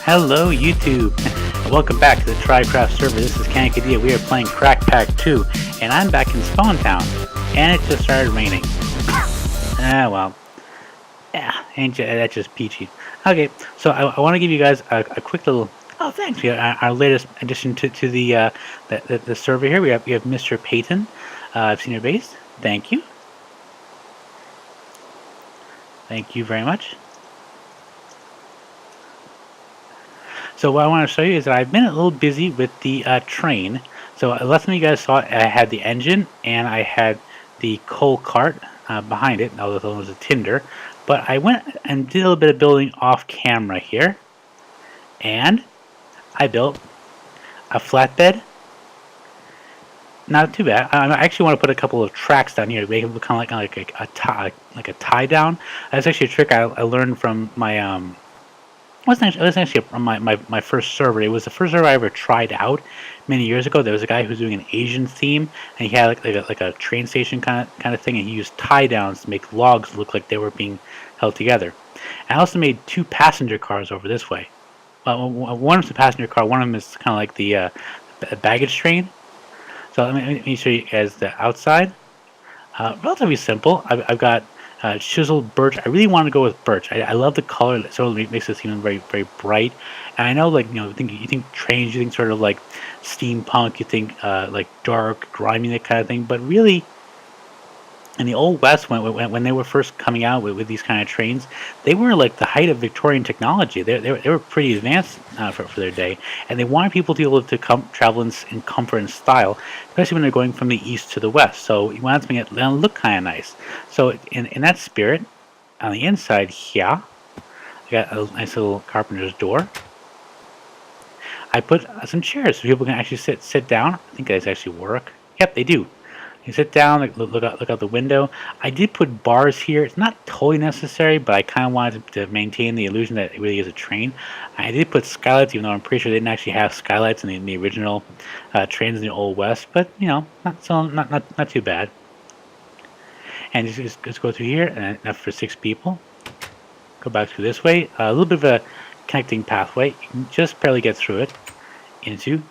Hello YouTube, and welcome back to the TryCraft server. This is Kankadea. We are playing Crackpack 2, and I'm back in SpawnTown, and it just started raining. Well, yeah, that's just peachy. Okay, so I want to give you guys a quick little. Oh, thanks. We have our latest addition to the server here. We have Mr. Peyton. I've seen your base. Thank you. Thank you very much. So what I want to show you is that I've been a little busy with the train. So last time you guys saw it, I had the engine and I had the coal cart behind it. Now that was a tinder. But I went and did a little bit of building off camera here. And I built a flatbed. Not too bad. I actually want to put a couple of tracks down here to make it look kind of like a tie down. That's actually a trick I learned from my it was actually from my first server. It was the first server I ever tried out many years ago. There was a guy who was doing an Asian theme, and he had like a train station kind of thing, and he used tie downs to make logs look like they were being held together. And I also made 2 passenger cars over this way. One is the passenger car. One of them is kind of like the baggage train. So let me show you guys the outside. Relatively simple. I've got chiseled birch. I really want to go with birch. I love the color. It sort of makes it seem very, very bright. And I know, like, you think trains, you think sort of like steampunk, you think like dark, grimy, that kind of thing. But really, in the Old West, when they were first coming out with these kind of trains, they were like the height of Victorian technology. They were pretty advanced for their day, and they wanted people to be able to travel in comfort and style, especially when they're going from the east to the west. So you wanted to make it look kind of nice. So in that spirit, on the inside here, I got a nice little carpenter's door. I put some chairs so people can actually sit down. I think these actually work. Yep, they do. You sit down, look out the window. I did put bars here. It's not totally necessary, but I kind of wanted to maintain the illusion that it really is a train. I did put skylights, even though I'm pretty sure they didn't actually have skylights in the original trains in the Old West. But you know, not too bad. And just go through here, and enough for 6 people. Go back through this way. A little bit of a connecting pathway. You can just barely get through it into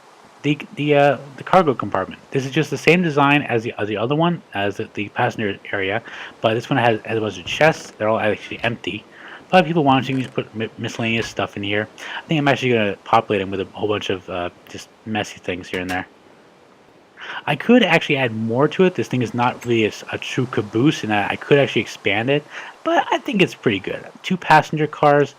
the cargo compartment. This is just the same design as the other one, as the passenger area, but this one has a bunch of chests. They're all actually empty. A lot of people want to put miscellaneous stuff in here. I think I'm actually going to populate them with a whole bunch of just messy things here and there. I could actually add more to it. This thing is not really a true caboose, and I could actually expand it, but I think it's pretty good. 2 passenger cars,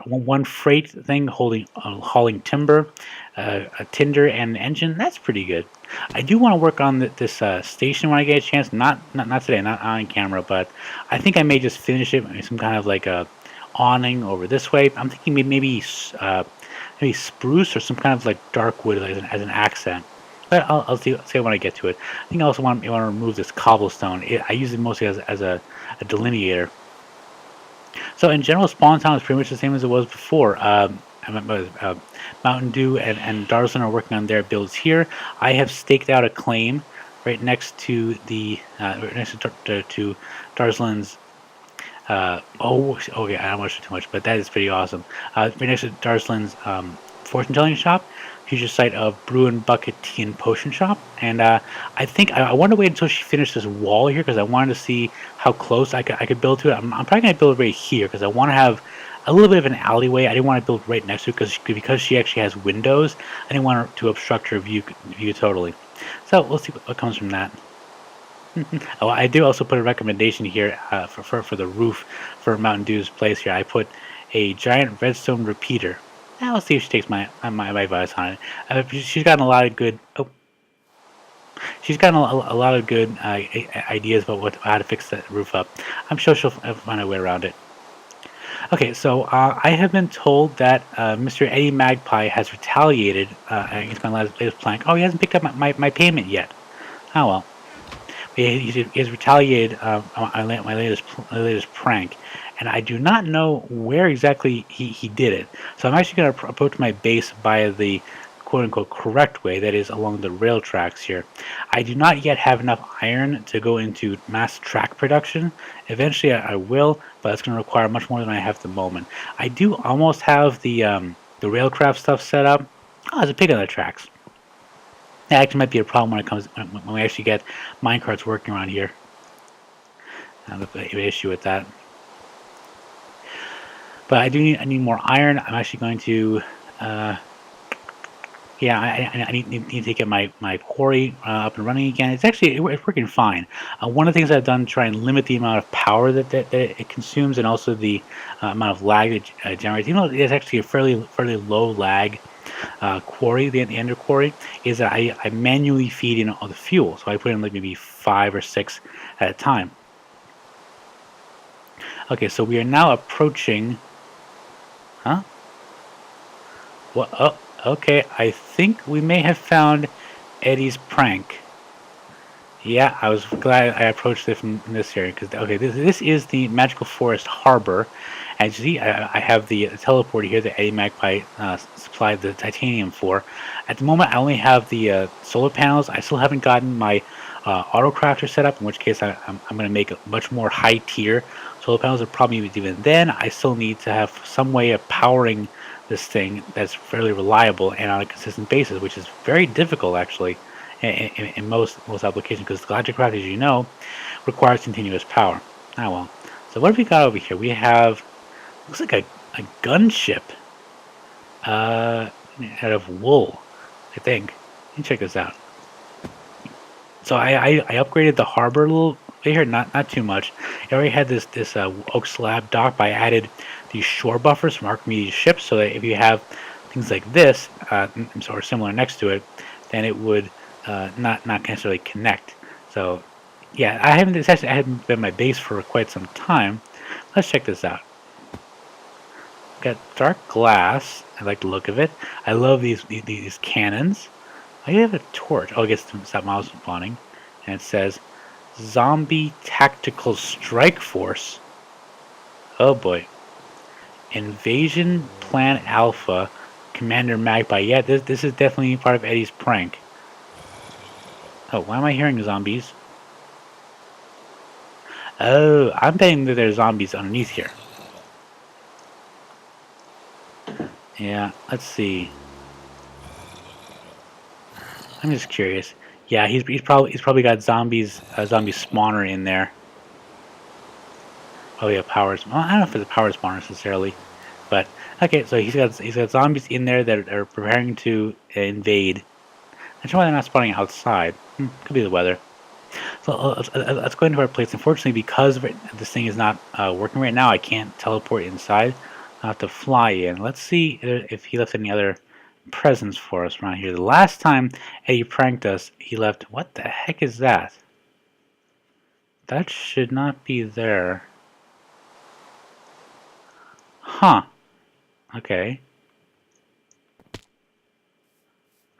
one freight thing hauling timber, a tinder, and an engine. That's pretty good. I do want to work on this station when I get a chance. Not today, not on camera, but I think I may just finish it with some kind of like a awning over this way. I'm thinking maybe spruce or some kind of like dark wood as an accent. But I'll see when I get to it. I think I also want to remove this cobblestone. I use it mostly as a delineator. So in general, SpawnTown is pretty much the same as it was before. Mountain Dew and Darzlin are working on their builds here. I have staked out a claim right next to to Darzlin's. Okay, I don't want to show too much, but that is pretty awesome. Right next to Darzlin's fortune telling shop. Future site of Brew and Bucket Tea and Potion Shop, and I think I want to wait until she finished this wall here because I wanted to see how close I could build to it. I'm probably going to build right here because I want to have a little bit of an alleyway. I didn't want to build right next to it because she actually has windows. I didn't want her to obstruct her view totally. So we'll see what comes from that. Oh, I do also put a recommendation here for the roof for Mountain Dew's place here. I put a giant redstone repeater. Now let's see if she takes my advice on it. She's gotten a lot of good. She's gotten a lot of good ideas about how to fix that roof up. I'm sure she'll find a way around it. Okay, so I have been told that Mr. Eddie Magpie has retaliated against my latest plank. Oh, he hasn't picked up my payment yet. Oh well. He has retaliated on my latest prank. And I do not know where exactly he did it. So I'm actually going to approach my base by the quote-unquote correct way, that is along the rail tracks here. I do not yet have enough iron to go into mass track production. Eventually I will, but it's going to require much more than I have at the moment. I do almost have the railcraft stuff set up. Oh, there's a pig on the tracks. That actually might be a problem when we actually get minecarts working around here. I have an issue with that. But I need more iron. I'm actually going to yeah, I need to get my quarry up and running again. It's working fine. One of the things I've done to try and limit the amount of power that it consumes, and also the amount of lag it generates, even though it's actually a fairly low lag quarry, the ender quarry, is that I manually feed in all the fuel. So I put in like maybe 5 or 6 at a time. Okay, so we are now approaching. Huh? What? Oh. Okay, I think we may have found Eddie's prank. Yeah, I was glad I approached it from this area, because okay, this is the Magical Forest Harbor. As you see, I have the teleporter here that Eddie Magpie supplied the titanium for. At the moment, I only have the solar panels. I still haven't gotten my autocrafter set up, in which case I'm going to make a much more high tier solar panels. And probably even then, I still need to have some way of powering this thing that's fairly reliable and on a consistent basis, which is very difficult actually in most applications, because TryCraft, as you know, requires continuous power. Ah well. So what have we got over here? We have, looks like a gunship out of wool, I think. Let me check this out. So I upgraded the harbor a little bit here, not too much. I already had this oak slab dock, but I added these shore buffers from Archimedes ships, so that if you have things like this or similar next to it, then it would not necessarily connect. So yeah, I haven't been my base for quite some time. Let's check this out. Got dark glass. I like the look of it. I love these cannons. I have a torch. Oh, I guess that mouse spawning, and it says Zombie Tactical Strike Force. Oh boy. Invasion Plan Alpha, Commander Magpie. Yeah, this is definitely part of Eddie's prank. Oh, why am I hearing zombies? Oh, I'm betting that there's zombies underneath here. Yeah, let's see. I'm just curious. Yeah, he's probably got zombies, zombie spawner in there. Oh yeah, power. Well, I don't know if it's a power spawner necessarily, but okay. So he's got zombies in there that are preparing to invade. I'm sure why they're not spawning outside. Could be the weather. So let's go into our place. Unfortunately, because this thing is not working right now, I can't teleport inside. I'll have to fly in. Let's see if he left any other presents for us around here. The last time Eddie pranked us, he left. What the heck is that? That should not be there. Huh. Okay.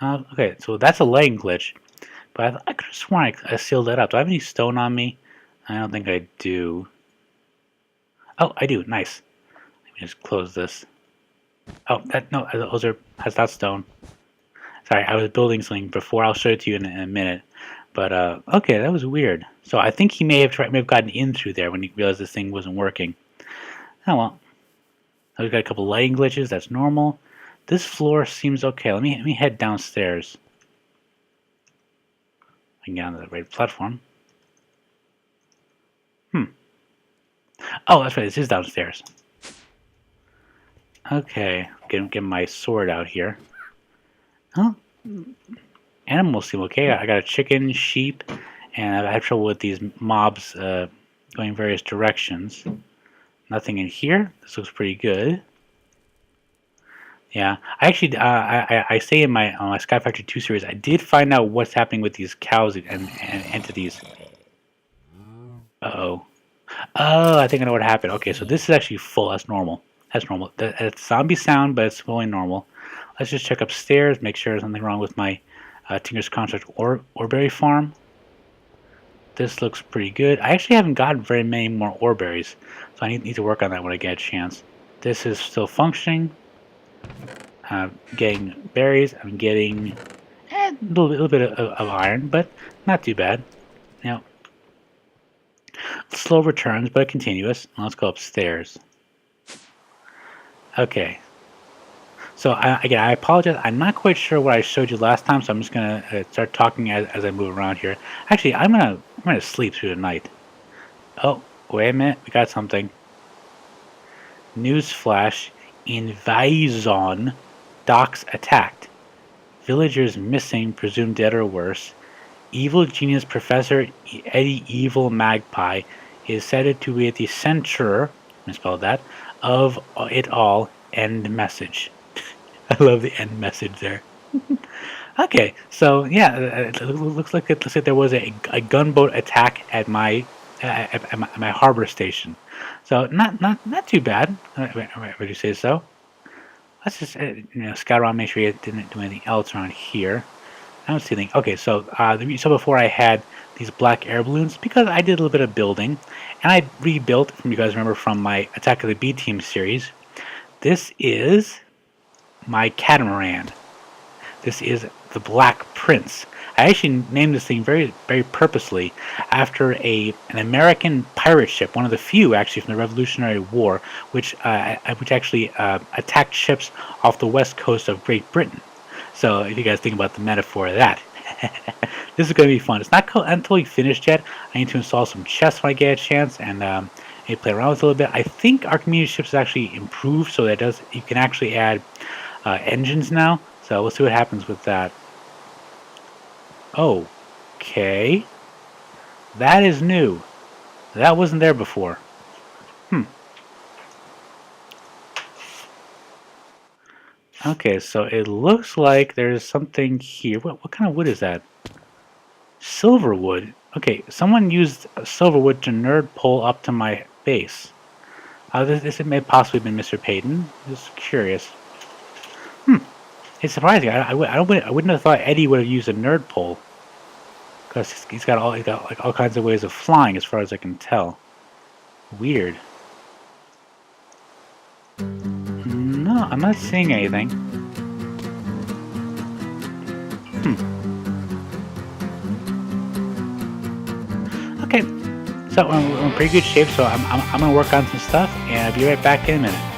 Okay, so that's a leg glitch. But I could have sworn I sealed that up. Do I have any stone on me? I don't think I do. Oh, I do. Nice. Let me just close this. Oh, that's not stone. Sorry, I was building something before. I'll show it to you in a minute. But okay, that was weird. So I think he may have gotten in through there when he realized this thing wasn't working. Oh well. We've got a couple lighting glitches. That's normal. This floor seems okay. Let me head downstairs. I can get onto the right platform. Oh, that's right. This is downstairs. Okay, get my sword out here. Huh? Animals seem okay. I got a chicken, sheep, and I've had trouble with these mobs going various directions. Nothing in here. This looks pretty good. Yeah, I actually I say in my Sky Factory 2 series, I did find out what's happening with these cows and entities. Uh-oh. Oh, I think I know what happened. Okay, so this is actually full. That's normal. That's normal. It's zombie sound, but it's fully normal. Let's just check upstairs, make sure there's nothing wrong with my Tinker's Construct Oreberry farm. This looks pretty good. I actually haven't gotten very many more Oreberries, so I need to work on that when I get a chance. This is still functioning. getting berries. I'm getting a little bit of iron, but not too bad. Now, slow returns, but continuous. Let's go upstairs. Okay. So again, I apologize. I'm not quite sure what I showed you last time, so I'm just gonna start talking as I move around here. Actually, I'm gonna sleep through the night. Oh, wait a minute. We got something. Newsflash: Invasion. Docks attacked. Villagers missing, presumed dead or worse. Evil genius Professor Eddie Evil Magpie is said to be at the center, misspelled that, of it all. End message. I love the end message there. Okay, so yeah, it looks like there was a gunboat attack at my harbor station. So not too bad. Would you say so? Let's just scout around, make sure you didn't do anything else around here. I don't see anything. Okay, so so before I had these black air balloons because I did a little bit of building, and I rebuilt. From you guys remember from my Attack of the B Team series. This is my catamaran. This is the Black Prince. I actually named this thing very purposely after an American pirate ship, one of the few actually from the Revolutionary War, which actually attacked ships off the west coast of Great Britain. So if you guys think about the metaphor of that, this is going to be fun. It's not totally finished yet. I need to install some chests when I get a chance and maybe play around with it a little bit. I think our community ships is actually improved, so that you can actually add engines now. So we'll see what happens with that. Okay. That is new. That wasn't there before. Okay, so it looks like there's something here. What kind of wood is that? Silver wood. Okay, someone used silver wood to nerd pull up to my base. This may possibly have been Mr. Payton. Just curious. It's surprising. I wouldn't have thought Eddie would have used a nerd pole, because he's got like all kinds of ways of flying, as far as I can tell. Weird. No, I'm not seeing anything. Okay, so we're in pretty good shape. So I'm gonna work on some stuff, and I'll be right back in a minute.